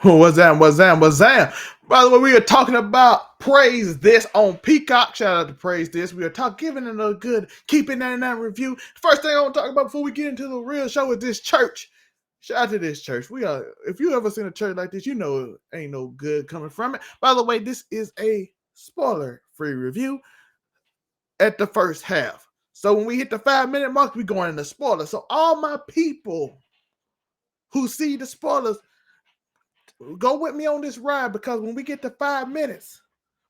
What's that? What's that? What's that? By the way, we are talking about Praise This on Peacock. Shout out to Praise This. We are giving it a good Keep It 99 review. First thing I want to talk about before we get into the real show is this church. Shout out to this church. If you ever seen a church like this, you know ain't no good coming from it. By the way, this is a spoiler-free review at the first half. So when we hit the 5-minute mark, we going into spoilers. So all my people who see the spoilers, go with me on this ride, because when we get to 5 minutes,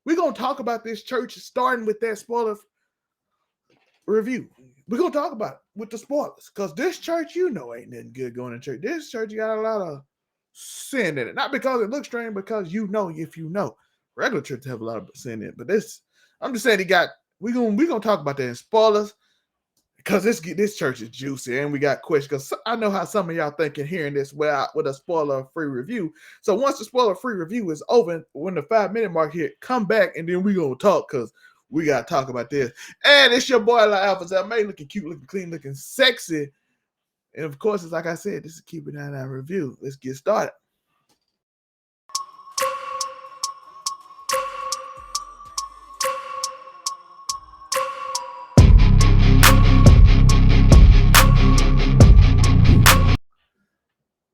we're going to talk about this church starting with that spoiler review. We're going to talk about it with the spoilers, because this church, ain't nothing good going to church. This church got a lot of sin in it. Not because it looks strange, because if you know. Regular churches have a lot of sin in it. But I'm just saying we're gonna talk about that in spoilers, because this church is juicy, and we got questions. Because I know how some of y'all thinking hearing this with a spoiler-free review. So once the spoiler-free review is over, when the 5-minute mark here, come back, and then we gonna talk, because we gotta talk about this. And it's your boy La Alpha May, looking cute, looking clean, looking sexy. And of course, it's like I said, this is Keep It 99 review. Let's get started.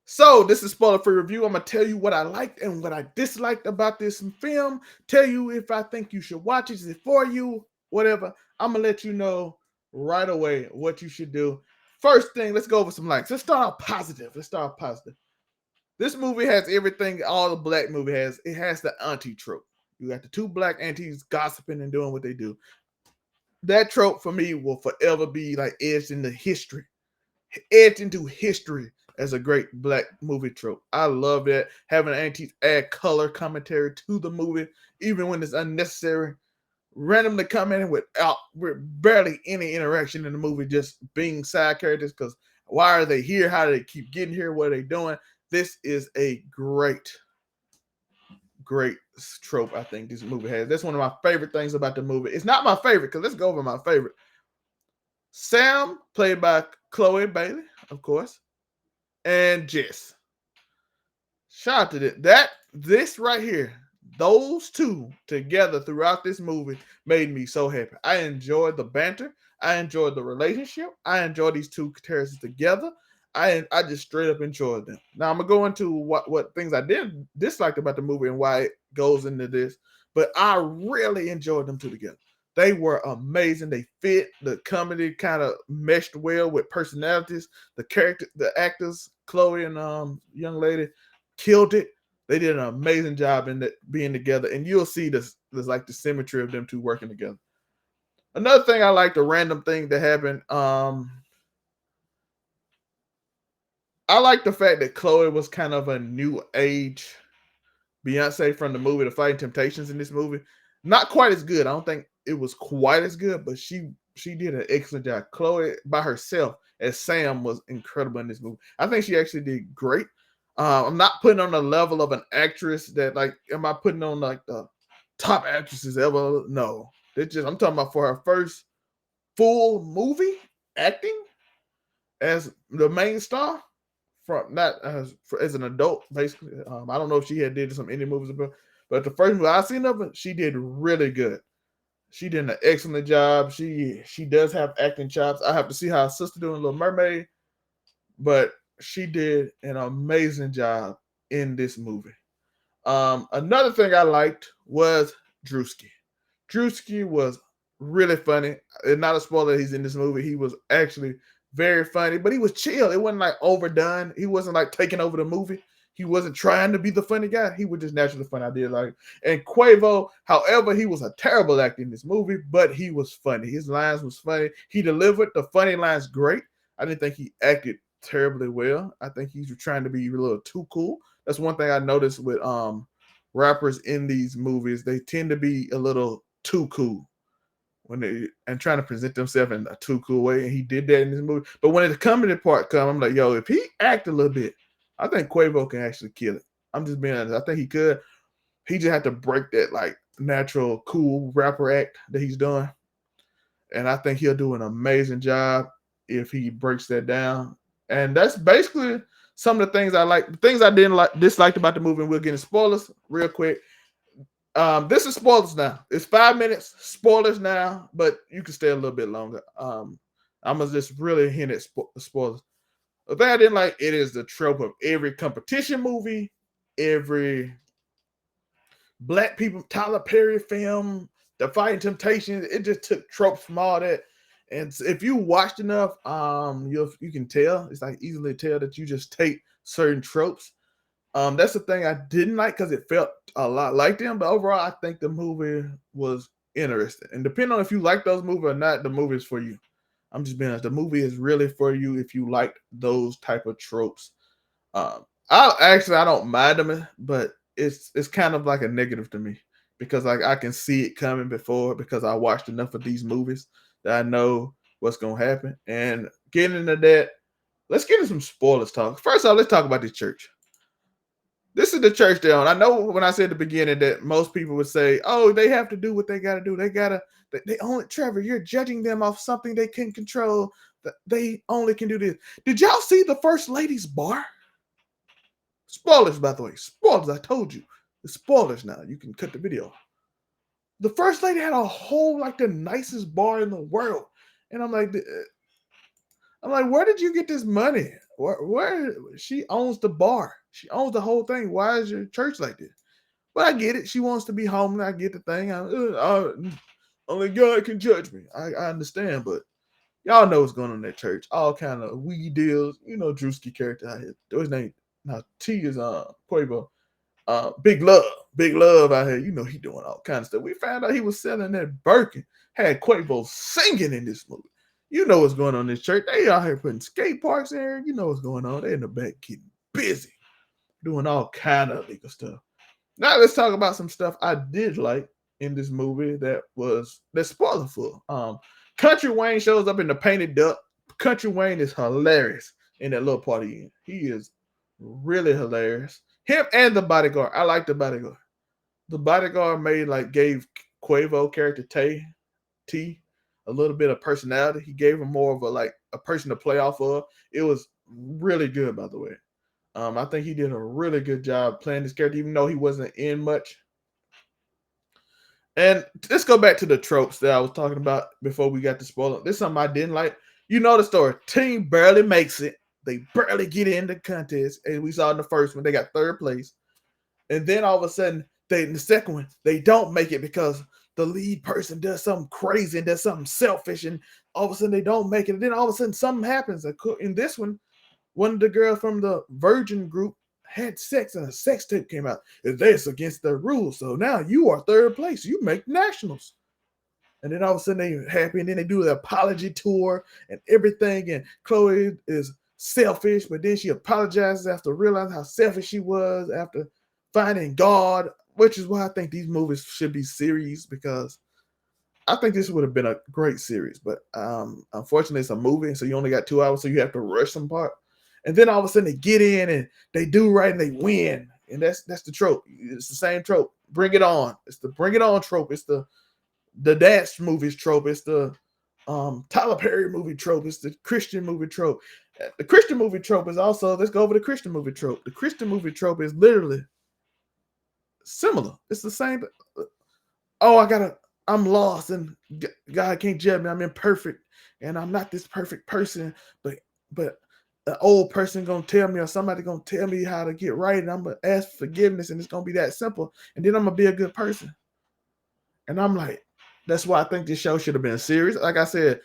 So this is spoiler-free review. I'm going to tell you what I liked and what I disliked about this film. Tell you if I think you should watch it. Is it for you? Whatever. I'm going to let you know right away what you should do. First thing, let's go over some likes. Let's start off positive. This movie has everything all the black movie has. It has the auntie trope. You got the two black aunties gossiping and doing what they do. That trope for me will forever be like edged into history as a great black movie trope. I love that. Having aunties add color commentary to the movie, even when it's unnecessary. Randomly come in with barely any interaction in the movie, just being side characters, because why are they here? How do they keep getting here? What are they doing? This is a great trope I think this movie has. That's one of my favorite things about the movie. It's not my favorite, because let's go over my favorite. Sam, played by Chloe Bailey, of course, and Jess. Shout out to this right here. Those two together throughout this movie made me so happy. I enjoyed the banter. I enjoyed the relationship. I enjoyed these two characters together. I just straight up enjoyed them. Now I'm gonna go into what things I did dislike about the movie and why it goes into this, but I really enjoyed them two together. They were amazing. They fit. The comedy kind of meshed well with personalities. The actors, Chloe and young lady, killed it. They did an amazing job in that being together, and you'll see there's like the symmetry of them two working together. Another thing I like, the random thing that happened. I like the fact that Chloe was kind of a new age Beyonce from the movie The Fighting Temptations in this movie. Not quite as good. I don't think it was quite as good, but she did an excellent job. Chloe by herself as Sam was incredible in this movie. I think she actually did great. I'm not putting on the level of an actress that, like, am I putting on like the top actresses ever? No. I'm talking about for her first full movie acting as the main star, from not as an adult, basically. I don't know if she had did some indie movies, but the first movie I seen of it, she did really good. She did an excellent job. She does have acting chops. I have to see how her sister doing Little Mermaid, but she did an amazing job in this movie. Another thing I liked was Druski. Druski was really funny. And not a spoiler, he's in this movie. He was actually very funny, but he was chill. It wasn't like overdone. He wasn't like taking over the movie. He wasn't trying to be the funny guy. He was just naturally funny. I did like. And Quavo, however, he was a terrible actor in this movie, but he was funny. His lines was funny. He delivered the funny lines great. I didn't think he acted terribly well. I think he's trying to be a little too cool. That's one thing I noticed with rappers in these movies. They tend to be a little too cool and trying to present themselves in a too cool way, and he did that in this movie. But when the comedy part comes, I'm like, yo, if he act a little bit, I think Quavo can actually kill it. I'm just being honest. I think he could. He just had to break that like natural cool rapper act that he's doing, and I think he'll do an amazing job if he breaks that down. And that's basically some of the things I like, the things I didn't like, disliked about the movie, and we'll get into spoilers real quick. This is spoilers now. It's 5 minutes, spoilers now, but you can stay a little bit longer. I'm gonna just really hint at spoilers. The thing I didn't like, it is the trope of every competition movie, every black people Tyler Perry film, the Fighting Temptations. It just took tropes from all that. And if you watched enough, you can tell. It's like easily tell that you just take certain tropes. That's the thing I didn't like because it felt a lot like them. But overall, I think the movie was interesting. And depending on if you like those movies or not, the movie is for you. I'm just being honest. The movie is really for you if you like those type of tropes. I don't mind them, but it's kind of like a negative to me because like I can see it coming before because I watched enough of these movies that I know what's gonna happen. And getting into that, let's get into some spoilers talk. First off, let's talk about this church. This is the church they're on. I know when I said at the beginning that most people would say, "Oh, they have to do what they got to do. They only Trevor. You're judging them off something they can control. That they only can do this." Did y'all see the first lady's bar? Spoilers, by the way. Spoilers. I told you. The spoilers now. You can cut the video. The first lady had a whole like the nicest bar in the world, and I'm like, where did you get this money? Where she owns the bar. She owns the whole thing. Why is your church like this? But I get it. She wants to be home. I get the thing. Only God can judge me. I understand, but y'all know what's going on in that church. All kind of weed deals. You know, Druski character out here. His name now T is Quavo. Big love out here. You know he doing all kind of stuff. We found out he was selling that Birkin. Had Quavo singing in this movie. You know what's going on in this church. They out here putting skate parks in here. You know what's going on. They in the back getting busy, doing all kind of illegal stuff. Now let's talk about some stuff I did like in this movie that's spoilerful. Country Wayne shows up in the painted duck. Country Wayne is hilarious in that little party. He is really hilarious. Him and the bodyguard. I like the bodyguard. The bodyguard gave Quavo character T a little bit of personality. He gave him more of a person to play off of. It was really good, by the way. I think he did a really good job playing this character, even though he wasn't in much. And let's go back to the tropes that I was talking about before we got to spoiler. This is something I didn't like. You know the story. Team barely makes it. They barely get in the contest. And we saw in the first one, they got third place. And then all of a sudden, in the second one, they don't make it because the lead person does something crazy and does something selfish. And all of a sudden, they don't make it. And then all of a sudden, something happens. In this one of the girls from the Virgin group had sex and a sex tape came out. That's against the rules. So now you are third place. You make nationals. And then all of a sudden they're happy. And then they do the apology tour and everything. And Chloe is selfish, but then she apologizes after realizing how selfish she was after finding God, which is why I think these movies should be series because I think this would have been a great series. But unfortunately, it's a movie, so you only got 2 hours, so you have to rush some part. And then all of a sudden they get in and they do right and they win. And that's the trope. It's the same trope. Bring it on. It's the bring it on trope. It's the dance movies trope. It's the Tyler Perry movie trope. It's the Christian movie trope. The Christian movie trope is also, let's go over the Christian movie trope. The Christian movie trope is literally similar. It's the same. Oh, I'm lost and God can't judge me. I'm imperfect and I'm not this perfect person, but an old person gonna tell me or somebody gonna tell me how to get right and I'm gonna ask for forgiveness and it's gonna be that simple and then I'm gonna be a good person. And I'm like, that's why I think this show should have been a series. Like I said,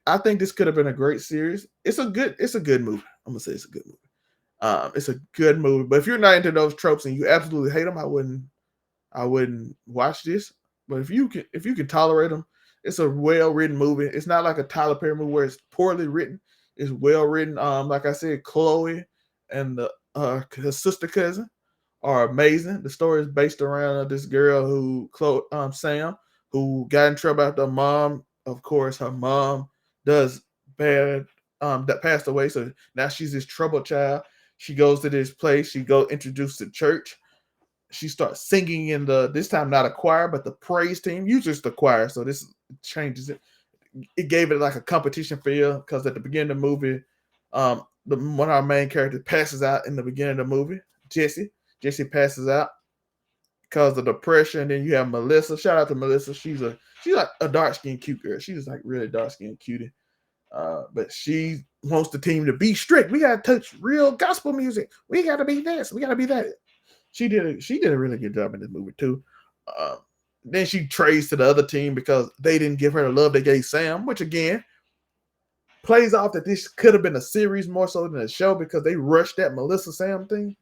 I think this could have been a great series. It's a good movie. I'm gonna say it's a good movie. It's a good movie. But if you're not into those tropes and you absolutely hate them, I wouldn't watch this. But if you can tolerate them, it's a well-written movie. It's not like a Tyler Perry movie where it's poorly written. It's well written. Like I said, Chloe and her sister cousin are amazing. The story is based around this girl Sam, who got in trouble after her mom. Of course, her mom does bad. That passed away, so now she's this troubled child. She goes to this place. She goes introduced to church. She starts singing in this time not a choir, but the praise team. Usually it's the choir, so this changes it. It gave it like a competition feel because at the beginning of the movie, one of our main characters passes out in the beginning of the movie. Jesse. Jesse passes out because of depression. Then you have Melissa. Shout out to Melissa. She's like a dark skinned cute girl. She's like really dark skinned cutie. But she wants the team to be strict. We gotta touch real gospel music. We gotta be this. We gotta be that. She did a really good job in this movie too. Uh, then she trades to the other team because they didn't give her the love they gave Sam, which again plays off that this could have been a series more so than a show because they rushed that Melissa Sam thing.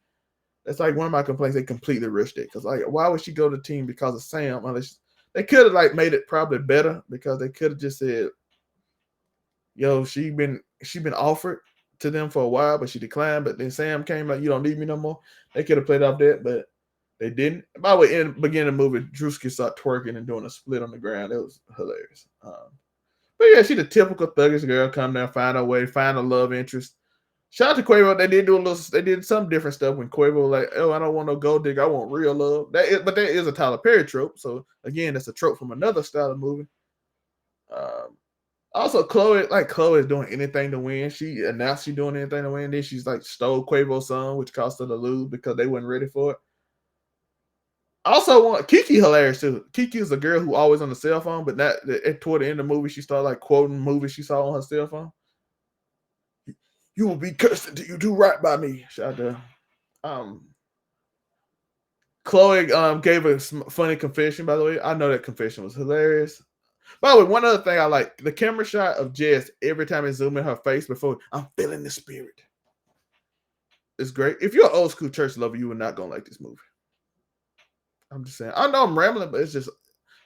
That's like one of my complaints. They completely rushed it because like why would she go to the team because of Sam? Unless they could have like made it probably better because they could have just said, "Yo, she been offered to them for a while, but she declined." But then Sam came like, "You don't need me no more." They could have played off that, but they didn't. By the way, in the beginning of the movie, Druski started twerking and doing a split on the ground. It was hilarious. But yeah, she the typical thuggish girl. Come down, find her way, find a love interest. Shout out to Quavo. They did do a little. They did some different stuff when Quavo was like, "Oh, I don't want no gold digger. I want real love." But that is a Tyler Perry trope. So again, that's a trope from another style of movie. Um, Also, Chloe is doing anything to win. She announced she's doing anything to win. Then she's like stole Quavo's song, which cost her to lose because they weren't ready for it. Also, want Kiki hilarious too. Kiki is a girl who always on the cell phone, but not toward the end of the movie, she started like quoting movies she saw on her cell phone. You will be cursed until you do right by me. Shout out to um Chloe gave a funny confession, by the way. I know that confession was hilarious. By the way, one other thing I like the camera shot of Jess every time it zoom in her face before I'm feeling the spirit. It's great. If you're an old school church lover, you are not gonna like this movie. I'm just saying. I know I'm rambling, but it's just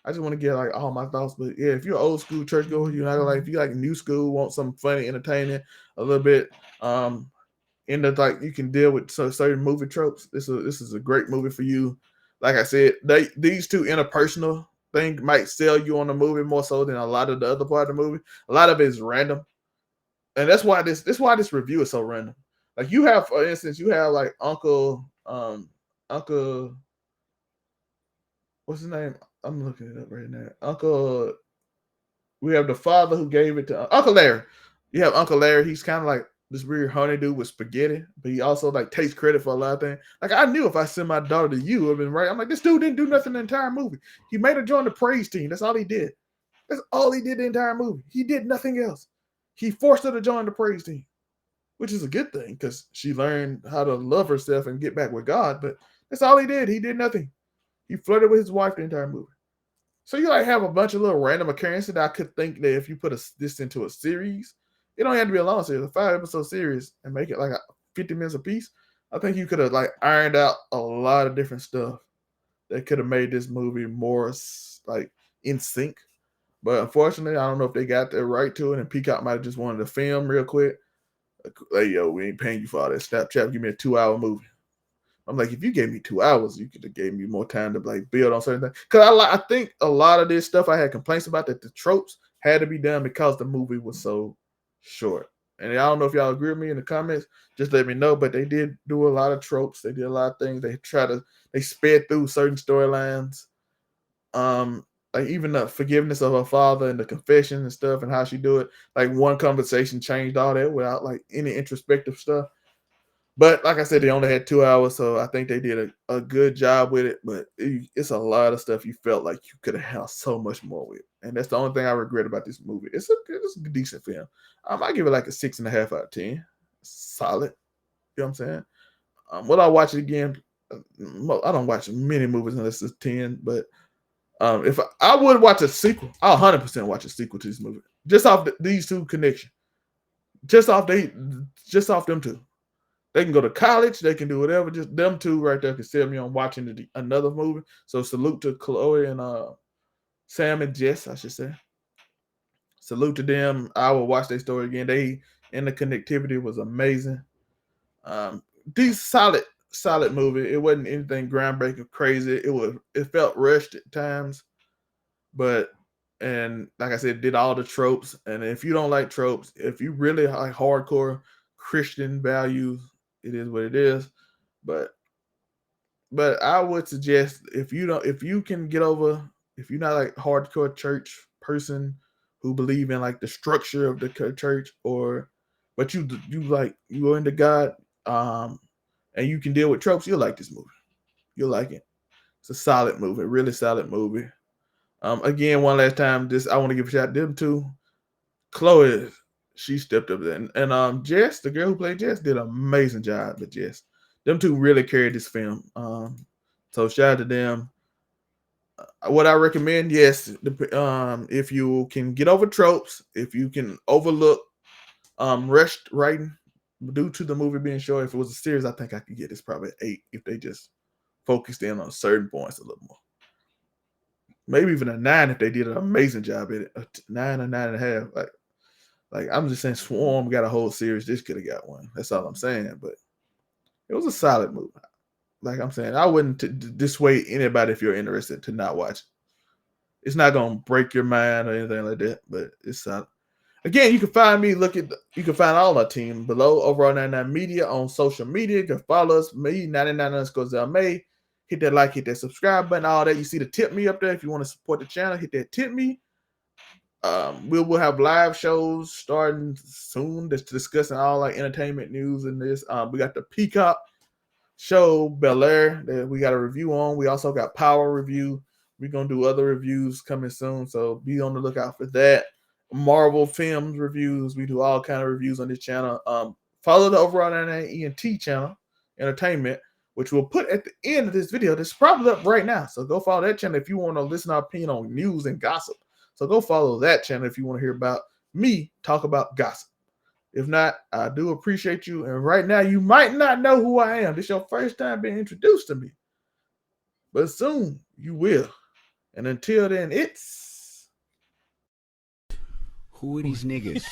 I just want to get like all my thoughts. But yeah, if you're an old school church goer, you're not gonna like. If you like new school, want something funny, entertaining, a little bit, in the like you can deal with certain movie tropes. This is a great movie for you. Like I said, these two interpersonal things might sell you on the movie more so than a lot of the other part of the movie. A lot of it is random, and that's why this review is so random. Like you have, for instance, you have like Uncle what's his name? I'm looking it up right now. Uncle We have the father who gave it to Uncle Larry. You have Uncle Larry. He's kind of like this weird honeydew with spaghetti, but he also like takes credit for a lot of things. Like I knew if I send my daughter to you, it would have been right. I'm like, this dude didn't do nothing the entire movie. He made her join the praise team. That's all he did. That's all he did the entire movie. He did nothing else. He forced her to join the praise team, which is a good thing because she learned how to love herself and get back with God. But that's all he did. He did nothing. He flirted with his wife the entire movie. So you like have a bunch of little random occurrences that I could think that if you put this into a series, it don't have to be a long series, a 5 episode series, and make it like 50 minutes a piece. I think you could have like ironed out a lot of different stuff that could have made this movie more like in sync. But unfortunately, I don't know if they got the right to it, and Peacock might have just wanted to film real quick. Like, yo, we ain't paying you for all that Snapchat. Give me a 2 hour movie. I'm like, if you gave me 2 hours, you could have gave me more time to like build on certain things. Because I think a lot of this stuff I had complaints about that the tropes had to be done because the movie was so short. And I don't know if y'all agree with me in the comments. Just let me know. But they did do a lot of tropes. They did a lot of things. They sped through certain storylines. Like even the forgiveness of her father and the confession and stuff and how she do it. Like one conversation changed all that without like any introspective stuff. But like I said, they only had 2 hours, so I think they did a good job with it. But it's a lot of stuff you felt like you could have had so much more with, and that's the only thing I regret about this movie. It's a decent film. I give it like a 6.5 out of 10. Solid. You know what I'm saying? Will I watch it again? I don't watch many movies unless it's 10. But if I would watch a sequel, I'll 100% watch a sequel to this movie just off these two connections, just off them two. They can go to college. They can do whatever. Just them two right there can sell me on watching another movie. So salute to Chloe and Sam and Jess, I should say. Salute to them. I will watch their story again. The connectivity was amazing. These solid movie. It wasn't anything groundbreaking, crazy. It felt rushed at times, but and like I said, did all the tropes. And if you don't like tropes, if you really like hardcore Christian values, it is what it is. But I would suggest if you can get over if you're not like hardcore church person who believe in like the structure of the church or but you go into God, and you can deal with tropes, you'll like this movie. You'll like it. It's a solid movie, really solid movie. Again, one last time, I want to give a shout out to them two. Chloe, she stepped up there, and Jess, the girl who played Jess, did an amazing job with Jess. Them two really carried this film. So shout out to them. What I recommend, yes, if you can get over tropes, if you can overlook rushed writing due to the movie being short. If it was a series, I think I could get this probably 8 if they just focused in on certain points a little more. Maybe even a 9 if they did an amazing job at it. A 9 or 9.5. Like I'm just saying, Swarm got a whole series. This could have got one. That's all I'm saying. But it was a solid movie. Like I'm saying, I wouldn't dissuade anybody if you're interested to not watch it. It's not gonna break your mind or anything like that, but it's solid. Again, you can find me. You can find all our team below Overall 99 Media on social media. You can follow us, me 99_May. Hit that like, hit that subscribe button, all that. You see the tip me up there. If you want to support the channel, hit that tip me. We will have live shows starting soon, just discussing all like entertainment news and this. We got the Peacock show Bel Air that we got a review on. We also got Power review. We're gonna do other reviews coming soon, so be on the lookout for that. Marvel films reviews. We do all kind of reviews on this channel. Follow the Overall 99 ENT channel, Entertainment, which we'll put at the end of this video. This is probably up right now, so go follow that channel if you want to listen to our opinion on news and gossip. So go follow that channel if you want to hear about me talk about gossip. If not, I do appreciate you. And right now, you might not know who I am. This is your first time being introduced to me. But soon, you will. And until then, it's... Who are these niggas?